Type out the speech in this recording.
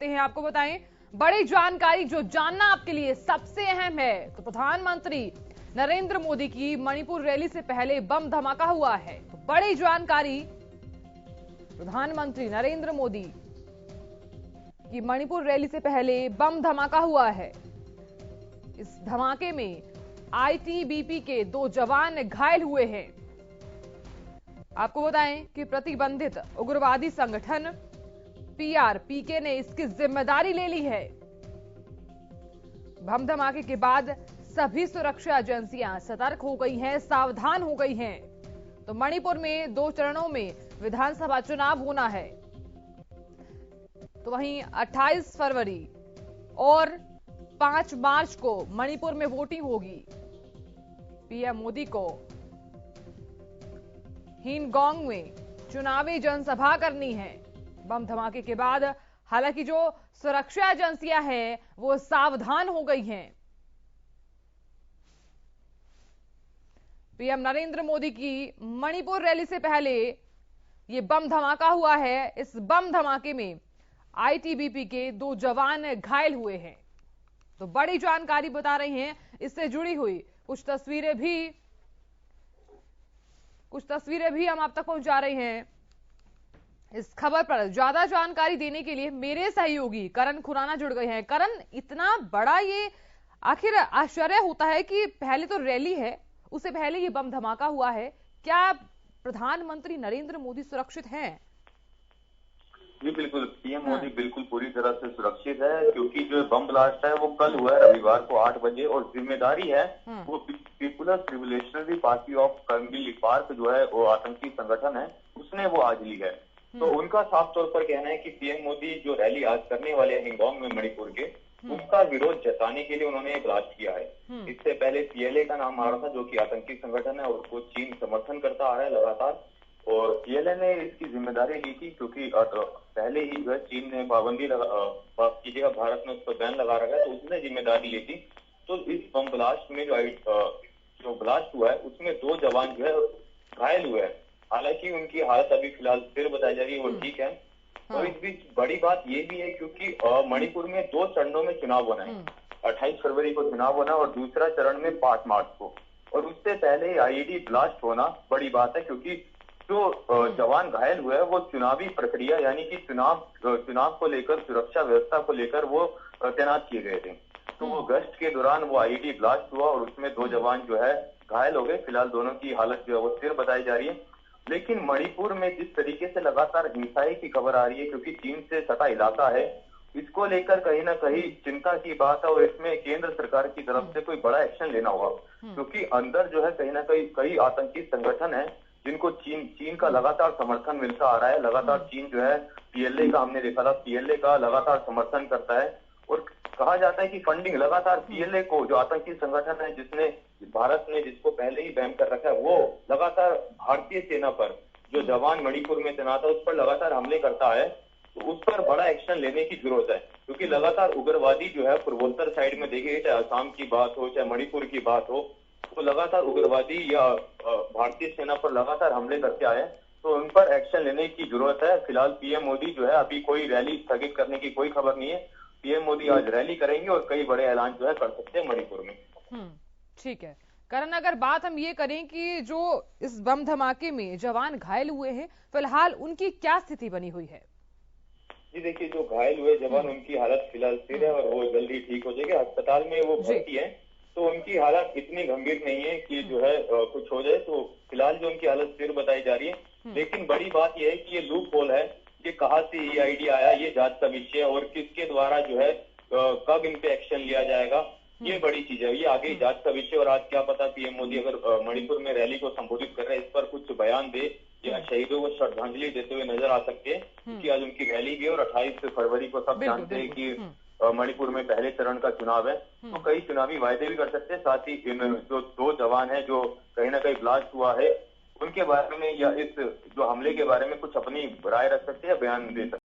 करते हैं। आपको बताएं बड़ी जानकारी जो जानना आपके लिए सबसे अहम है, तो प्रधानमंत्री नरेंद्र मोदी की मणिपुर रैली से पहले बम धमाका हुआ है। तो बड़ी जानकारी, प्रधानमंत्री नरेंद्र मोदी की मणिपुर रैली से पहले बम धमाका हुआ है। इस धमाके में आईटीबीपी के 2 जवान घायल हुए हैं। आपको बताएं कि प्रतिबंधित उग्रवादी संगठन पीआरपीके ने इसकी जिम्मेदारी ले ली है। बम धमाके के बाद सभी सुरक्षा एजेंसियां सतर्क हो गई हैं, सावधान हो गई हैं। तो मणिपुर में 2 चरणों में विधानसभा चुनाव होना है। तो वहीं 28 फरवरी और 5 मार्च को मणिपुर में वोटिंग होगी। पीएम मोदी को हिनगोंग में चुनावी जनसभा करनी है। बम धमाके के बाद हालांकि जो सुरक्षा एजेंसियां हैं वो सावधान हो गई हैं। पीएम नरेंद्र मोदी की मणिपुर रैली से पहले ये बम धमाका हुआ है। इस बम धमाके में आईटीबीपी के 2 जवान घायल हुए हैं। तो बड़ी जानकारी बता रही हैं, इससे जुड़ी हुई कुछ तस्वीरें भी हम आप तक पहुंचा रहे हैं। इस खबर पर ज्यादा जानकारी देने के लिए मेरे सहयोगी करण खुराना जुड़ गए हैं। करण, इतना बड़ा ये आखिर आश्चर्य होता है कि पहले तो रैली है, उससे पहले ये बम धमाका हुआ है। क्या प्रधानमंत्री नरेंद्र मोदी सुरक्षित हैं? जी बिल्कुल, पीएम मोदी बिल्कुल पूरी तरह से सुरक्षित है, क्योंकि जो बम ब्लास्ट है वो कल हुआ है रविवार को 8 बजे, और जिम्मेदारी है वो people's revolutionary party of Kargil park जो है वो आतंकी संगठन है, उसने वो आज ली है। तो उनका साफ तौर पर कहना है कि पीएम मोदी जो रैली आज करने वाले हैं हिंगोंग में मणिपुर के, उसका विरोध जताने के लिए उन्होंने ब्लास्ट किया है। इससे पहले पीएलए का नाम आ रहा था, जो कि आतंकी संगठन है और उसको चीन समर्थन करता आ रहा है लगातार, और पीएलए ने इसकी जिम्मेदारी ली थी, क्योंकि पहले ही जो है चीन ने पाबंदी माफ कीजिएगा, भारत ने उस पर बैन लगा रखा है, तो उसने जिम्मेदारी ली थी। तो इस बम ब्लास्ट में जो ब्लास्ट हुआ है उसमें 2 जवान जो है घायल हुए हैं। हालांकि उनकी हालत अभी फिलहाल स्थिर बताई जा रही है, वो ठीक है। और इस बीच बड़ी बात ये भी है, क्योंकि मणिपुर में 2 चरणों में चुनाव होना है। 28 फरवरी को चुनाव होना और दूसरा चरण में 5 मार्च को, और उससे पहले आईईडी ब्लास्ट होना बड़ी बात है, क्योंकि जो जवान घायल हुए हैं वो चुनावी प्रक्रिया यानी कि चुनाव को लेकर, सुरक्षा व्यवस्था को लेकर वो तैनात किए गए थे। तो वो गश्त के दौरान वो आईईडी ब्लास्ट हुआ और उसमें 2 जवान जो है घायल हो गए। फिलहाल दोनों की हालत जो है वो स्थिर बताई जा रही है। लेकिन मणिपुर में जिस तरीके से लगातार हिंसाई की खबर आ रही है, क्योंकि चीन से सटा इलाका है, इसको लेकर कहीं ना कहीं चिंता की बात है, और इसमें केंद्र सरकार की तरफ से कोई बड़ा एक्शन लेना होगा, क्योंकि अंदर जो है कहीं ना कहीं कई आतंकी संगठन है जिनको चीन का लगातार समर्थन मिलता आ रहा है। लगातार चीन जो है पीएलए का, हमने देखा था, पीएलए का लगातार समर्थन करता है, और कहा जाता है कि फंडिंग लगातार पीएलए को, जो आतंकी संगठन है जिसने भारत ने जिसको पहले ही बैन कर रखा है, वो लगातार भारतीय सेना पर, जो जवान मणिपुर में तैनात है उस पर लगातार हमले करता है। तो उस पर बड़ा एक्शन लेने की जरूरत है, क्योंकि लगातार उग्रवादी जो है पूर्वोत्तर साइड में देखिए, चाहे असम की बात हो चाहे मणिपुर की बात हो, तो लगातार उग्रवादी या भारतीय सेना पर लगातार हमले करते आए, तो उन पर एक्शन लेने की जरूरत है। फिलहाल पीएम मोदी जो है, अभी कोई रैली स्थगित करने की कोई खबर नहीं है। पीएम मोदी आज रैली करेंगे और कई बड़े ऐलान जो है कर सकते हैं मणिपुर में। ठीक है करण, अगर बात हम ये करें कि जो इस बम धमाके में जवान घायल हुए हैं, फिलहाल उनकी क्या स्थिति बनी हुई है? जी देखिए, जो घायल हुए जवान, उनकी हालत फिलहाल स्थिर है और वो जल्दी ठीक हो जाएंगे। अस्पताल में वो भर्ती है, तो उनकी हालत इतनी गंभीर नहीं है कि जो है कुछ हो जाए। तो फिलहाल जो उनकी हालत स्थिर बताई जा रही है। लेकिन बड़ी बात यह है कि ये लूप होल है, ये कहाँ से ये आइडिया आया, ये जांच का विषय है, और किसके द्वारा जो है कब इन पे एक्शन लिया जाएगा, ये बड़ी चीज है, ये आगे जांच का विषय। और आज क्या पता पीएम मोदी अगर मणिपुर में रैली को संबोधित कर रहे हैं, इस पर कुछ बयान दे या शहीदों को श्रद्धांजलि देते हुए नजर आ सकते हैं, क्योंकि आज उनकी रैली भी है। और 28 फरवरी को सब जानते हैं कि मणिपुर में पहले चरण का चुनाव है, तो कई चुनावी वायदे भी कर सकते हैं। साथ ही इन जो 2 जवान हैं जो कहीं ना कहीं ब्लास्ट हुआ है, उनके बारे में या इस जो हमले के बारे में कुछ अपनी राय रख सकते हैं या बयान दे सकते हैं।